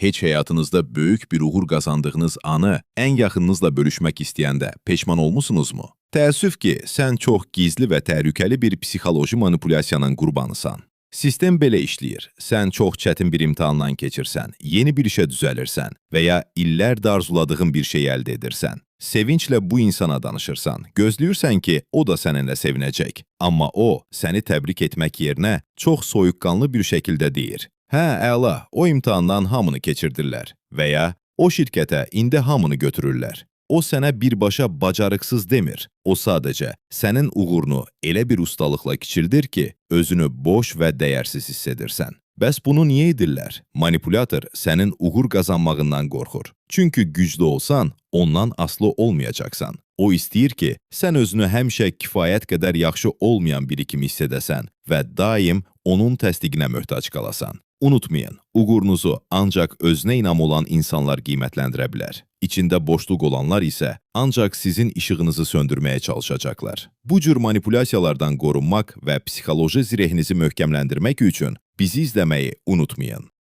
Heç həyatınızda böyük bir uğur qazandığınız anı ən yaxınınızla bölüşmək istəyəndə peşman olmusunuzmu? Təəssüf ki, sən çox gizli və təhlükəli bir psixoloji manipulyasiyanın qurbanısan. Sistem belə işləyir. Sən çox çətin bir imtahandan keçirsən, yeni bir işə düzəlirsən və ya illərdə arzuladığın bir şey əldə edirsən. Sevinclə bu insana danışırsan, gözləyirsən ki, o da səninlə sevinəcək. Amma o, səni təbrik etmək yerinə çox soyuqqanlı bir şəkildə deyir. Hə, əla, o imtahandan hamını keçirdirlər və ya o şirkətə indi hamını götürürlər. O sənə birbaşa bacarıqsız demir. O sadəcə sənin uğurunu elə bir ustalıqla keçirdir ki, özünü boş və dəyərsiz hiss edirsən. Bəs bunu niyə edirlər? Manipulyator sənin uğur qazanmağından qorxur. Çünki güclü olsan, ondan asılı olmayacaqsan. O istəyir ki, sən özünü həmişə kifayət qədər yaxşı olmayan biri kimi hiss edəsən və daim onun təsdiqinə möhtac qalasan. Unutmayın, uğurunuzu ancaq özünə inam olan insanlar qiymətləndirə bilər. İçində boşluq olanlar isə ancaq sizin işığınızı söndürməyə çalışacaqlar. Bu cür manipulyasiyalardan qorunmaq və psixoloji zirehinizi möhkəmləndirmək üçün bizi izləməyi unutmayın.